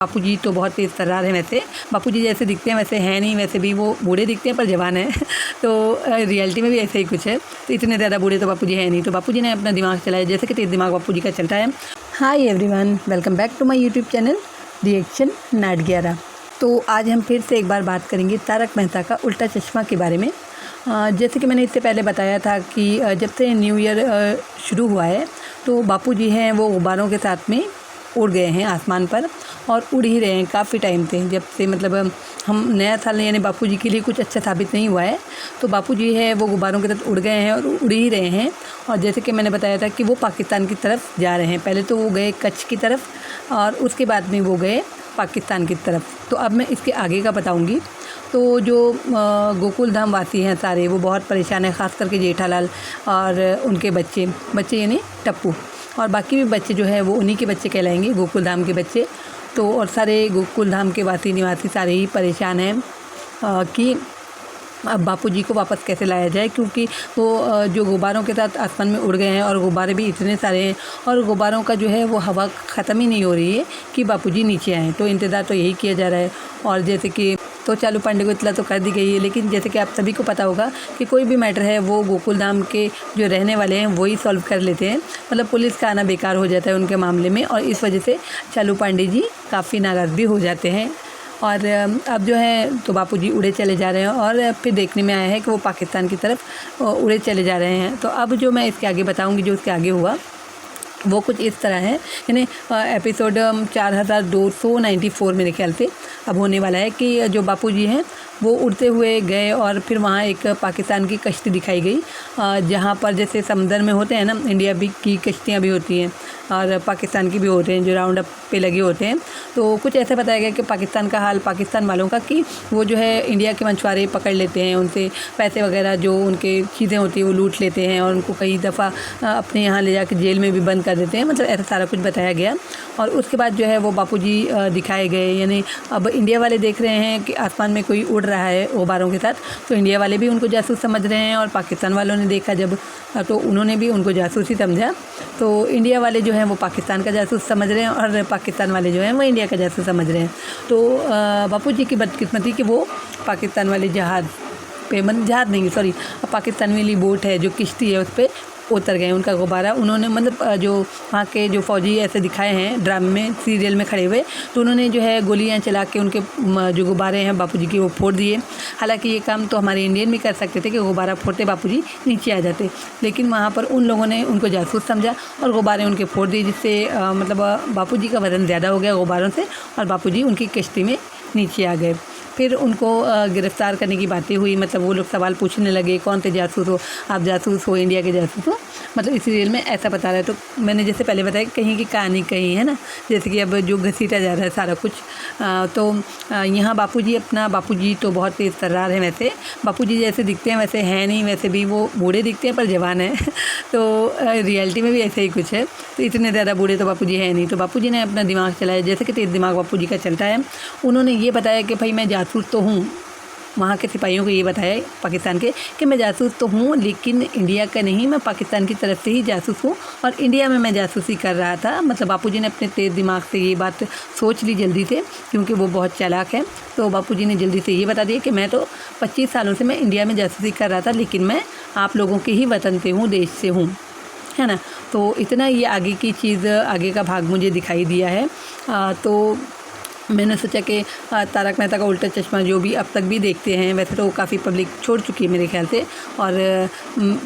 बापूजी तो बहुत तेज़ तर्रार हैं। वैसे बापूजी जैसे दिखते हैं वैसे हैं नहीं, वैसे भी वो बूढ़े दिखते हैं पर जवान हैं तो रियलिटी में भी ऐसे ही कुछ है। तो इतने ज़्यादा बूढ़े तो बापूजी हैं नहीं, तो बापूजी ने अपना दिमाग चलाया जैसे कि तेज़ दिमाग बापूजी का चलता है। Hi everyone, welcome back to my YouTube channel reaction नाट 11। तो आज हम फिर से एक बार बात करेंगे तारक मेहता का उल्टा चश्मा के बारे में। जैसे कि मैंने इससे पहले बताया था कि जब से न्यू ईयर शुरू हुआ है तो बापूजी हैं वो गुब्बारों के साथ में उड़ गए हैं आसमान पर और उड़ ही रहे हैं काफ़ी टाइम से। जब से मतलब हम नया साल यानी बापूजी के लिए कुछ अच्छा साबित नहीं हुआ है तो बापूजी है वो गुब्बारों के साथ उड़ गए हैं और उड़ ही रहे हैं। और जैसे कि मैंने बताया था कि वो पाकिस्तान की तरफ जा रहे हैं। पहले तो वो गए कच्छ की तरफ और उसके बाद में वो गए पाकिस्तान की तरफ। तो अब मैं इसके आगे का बताऊंगी। तो जो गोकुल धाम वासी हैं सारे वो बहुत परेशान हैं, ख़ास करके जेठालाल और उनके बच्चे यानी टप्पू और बाकी भी बच्चे जो है वो उन्हीं के बच्चे कहलाएंगे, गोकुल धाम के बच्चे। तो और सारे गोकुल धाम के निवासी सारे ही परेशान हैं कि अब बापूजी को वापस कैसे लाया जाए, क्योंकि वो जो गुब्बारों के साथ आसमान में उड़ गए हैं और गुब्बारे भी इतने सारे हैं और गुब्बारों का जो है वो हवा ख़त्म ही नहीं हो रही है कि बापूजी नीचे आएँ। तो इंतज़ार तो यही किया जा रहा है। और जैसे कि तो चालू पांडे को इतला तो कर दी गई है, लेकिन जैसे कि आप सभी को पता होगा कि कोई भी मैटर है वो गोकुल धाम के जो रहने वाले हैं वही सॉल्व कर लेते हैं। मतलब पुलिस का आना बेकार हो जाता है उनके मामले में और इस वजह से चालू पांडे जी काफ़ी नाराज़ भी हो जाते हैं। और अब जो है तो बापूजी उड़े चले जा रहे हैं और फिर देखने में आया है कि वो पाकिस्तान की तरफ उड़े चले जा रहे हैं। तो अब जो मैं इसके आगे बताऊंगी, जो उसके आगे हुआ वो कुछ इस तरह है। यानी एपिसोड 4294 मेरे ख्याल से अब होने वाला है कि जो बापूजी हैं वो उड़ते हुए गए और फिर वहाँ एक पाकिस्तान की कश्ती दिखाई गई, जहाँ पर जैसे समंदर में होते हैं ना, इंडिया भी की कश्तियाँ भी होती हैं और पाकिस्तान की भी होते हैं जो राउंड अप पे लगे होते हैं। तो कुछ ऐसा बताया गया कि पाकिस्तान का हाल, पाकिस्तान वालों का, कि वो जो है इंडिया के मछुआरे पकड़ लेते हैं, उनसे पैसे वगैरह जो उनके चीज़ें होती हैं वो लूट लेते हैं और उनको कई दफ़ा अपने यहाँ ले जाकर जेल में भी बंद कर देते हैं। मतलब ऐसा सारा कुछ बताया गया। और उसके बाद जो है वो बापूजी दिखाए गए। यानी अब इंडिया वाले देख रहे हैं कि आसमान में कोई उड़ रहा है गुब्बारों के साथ, तो इंडिया वाले भी उनको जासूस समझ रहे हैं और पाकिस्तान वालों ने देखा जब तो उन्होंने भी उनको जासूस ही समझा। तो इंडिया वाले जो हैं वो पाकिस्तान का जासूस समझ रहे हैं और पाकिस्तान वाले जो हैं वो इंडिया का जासूस समझ रहे हैं। तो बापूजी की बदकिस्मती कि वो पाकिस्तान वाले जहाज़ नहीं, सॉरी, पाकिस्तान वाली बोट है जो किश्ती है उस पर उतर गए। उनका गुब्बारा उन्होंने मतलब जो वहाँ के जो फौजी ऐसे दिखाए हैं ड्रामे में, सीरियल में खड़े हुए, तो उन्होंने जो है गोलियां चला के उनके जो गुब्बारे हैं बापूजी के वो फोड़ दिए। हालांकि ये काम तो हमारे इंडियन भी कर सकते थे कि गुब्बारा फोड़ते बापूजी नीचे आ जाते, लेकिन वहाँ पर उन लोगों ने उनको जासूस समझा और गुब्बारे उनके फोड़ दिए, जिससे मतलब बापूजी का वज़न ज़्यादा हो गया गुब्बारों से और बापूजी उनकी कश्ती में नीचे आ गए। फिर उनको गिरफ़्तार करने की बातें हुई। मतलब वो लोग सवाल पूछने लगे, कौन से जासूस हो आप? जासूस हो, इंडिया के जासूस हो। मतलब इस सीरियल में ऐसा बता रहा है। तो मैंने जैसे पहले बताया कहीं की कहानी कहीं है ना, जैसे कि अब जो घसीटा जा रहा है सारा कुछ। तो यहाँ बापूजी तो बहुत तेज़ तर्रार हैं। वैसे बापूजी जैसे दिखते हैं वैसे हैं नहीं, वैसे भी वो बूढ़े दिखते हैं पर जवान हैं तो रियलिटी में भी ऐसे ही कुछ है। तो इतने ज़्यादा बूढ़े तो बापूजी हैं नहीं, तो बापूजी ने अपना दिमाग चलाया जैसे कि तेज़ दिमाग बापूजी का चलता है। उन्होंने ये बताया कि भाई मैं जासूस तो हूँ, वहाँ के सिपाहियों को ये बताया पाकिस्तान के कि मैं जासूस तो हूँ लेकिन इंडिया का नहीं, मैं पाकिस्तान की तरफ से ही जासूस हूँ और इंडिया में मैं जासूसी कर रहा था। मतलब बापूजी ने अपने तेज़ दिमाग से ये बात सोच ली जल्दी से, क्योंकि वो बहुत चालाक है। तो बापूजी ने जल्दी से ये बता दिया कि मैं तो 25 सालों से मैं इंडिया में जासूसी कर रहा था, लेकिन मैं आप लोगों के ही वतन से हूँ, देश से हूँ, है ना। तो इतना ये आगे की चीज़, आगे का भाग मुझे दिखाई दिया है। तो मैंने सोचा कि तारक मेहता का उल्टा चश्मा जो भी अब तक भी देखते हैं, वैसे तो काफ़ी पब्लिक छोड़ चुकी है मेरे ख्याल से, और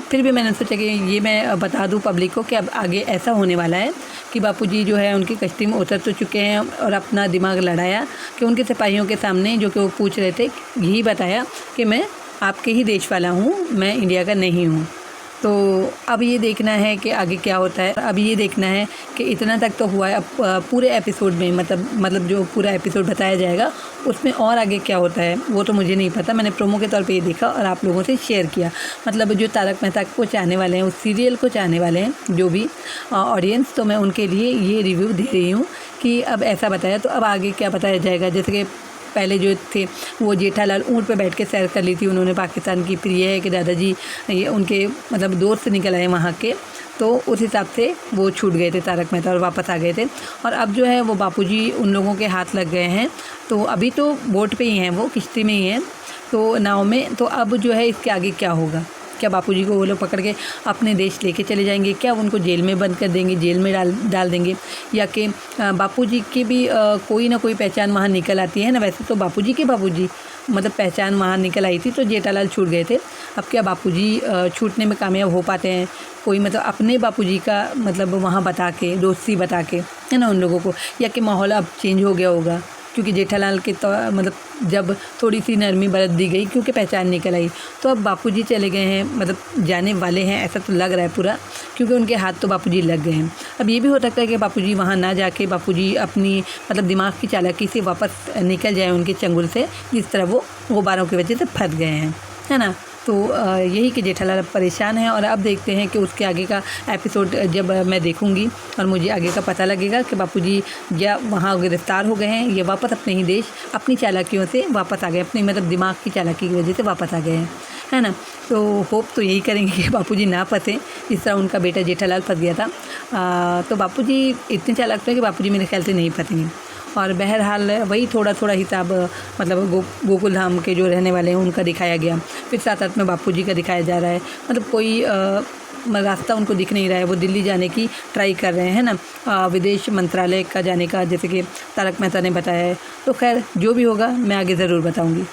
फिर भी मैंने सोचा कि ये मैं बता दूं पब्लिक को कि अब आगे ऐसा होने वाला है कि बापूजी जो है उनकी कश्ती में उतर तो चुके हैं और अपना दिमाग लड़ाया कि उनके सिपाहियों के सामने जो कि वो पूछ रहे थे, यही बताया कि मैं आपके ही देश वाला हूँ, मैं इंडिया का नहीं हूँ। तो अब ये देखना है कि आगे क्या होता है। अब ये देखना है कि इतना तक तो हुआ है, अब पूरे एपिसोड में मतलब जो पूरा एपिसोड बताया जाएगा उसमें और आगे क्या होता है वो तो मुझे नहीं पता। मैंने प्रोमो के तौर पे ये देखा और आप लोगों से शेयर किया। मतलब जो तारक मेहता को चाहने वाले हैं, उस सीरियल को चाहने वाले हैं जो भी ऑडियंस, तो मैं उनके लिए ये रिव्यू दे रही हूँ कि अब ऐसा बताया तो अब आगे क्या बताया जाएगा। जैसे कि पहले जो थे वो जेठालाल ऊँट पे बैठ के सैर कर ली थी उन्होंने पाकिस्तान की। फिर ये है कि दादाजी ये उनके मतलब दोस्त निकल आए वहाँ के, तो उस हिसाब से वो छूट गए थे तारक मेहता और वापस आ गए थे। और अब जो है वो बापूजी उन लोगों के हाथ लग गए हैं। तो अभी तो बोट पे ही हैं, वो किश्ती में ही हैं, तो नाव में। तो अब जो है इसके आगे क्या होगा? क्या बापूजी को वो लोग पकड़ के अपने देश लेके चले जाएंगे? क्या उनको जेल में बंद कर देंगे, जेल में डाल देंगे? या कि बापूजी की भी कोई ना कोई पहचान वहाँ निकल आती है ना। वैसे तो बापूजी मतलब पहचान वहाँ निकल आई थी, तो जेठालाल छूट गए थे। अब क्या बापूजी छूटने में कामयाब हो पाते हैं? कोई मतलब अपने बापूजी का मतलब वहाँ बता के, दोस्ती बता के, है ना, उन लोगों को, या कि माहौल अब चेंज हो गया होगा क्योंकि जेठालाल के तो मतलब जब थोड़ी सी नरमी बरत दी गई क्योंकि पहचान निकल आई, तो अब बापूजी चले गए हैं, मतलब जाने वाले हैं, ऐसा तो लग रहा है पूरा, क्योंकि उनके हाथ तो बापूजी लग गए हैं। अब ये भी हो सकता है कि बापूजी वहाँ ना जाके बापूजी अपनी मतलब दिमाग की चालाकी से वापस निकल जाए उनके चंगुल से, जिस तरह वो गुब्बारों की वजह से फंस गए हैं, है ना। तो यही कि जेठालाल अब परेशान है। और अब देखते हैं कि उसके आगे का एपिसोड जब मैं देखूंगी और मुझे आगे का पता लगेगा कि बापूजी या वहाँ गिरफ्तार हो गए हैं या वापस अपने ही देश अपनी चालाकियों से वापस आ गए, अपनी मतलब दिमाग की चालाकी की वजह से वापस आ गए हैं, है ना। तो होप तो यही करेंगे कि बापूजी ना फंसे जिस तरह उनका बेटा जेठालाल फंस गया था। तो बापूजी इतने चालाक थे कि बापूजी मेरे ख्याल से नहीं फंसेंगे। और बहरहाल वही थोड़ा हिसाब मतलब गोकुल धाम के जो रहने वाले हैं उनका दिखाया गया, फिर साथ साथ में बापूजी का दिखाया जा रहा है। मतलब कोई रास्ता उनको दिख नहीं रहा है, वो दिल्ली जाने की ट्राई कर रहे हैं ना, विदेश मंत्रालय का जाने का, जैसे कि तारक मेहता ने बताया है। तो खैर जो भी होगा मैं आगे ज़रूर बताऊँगी।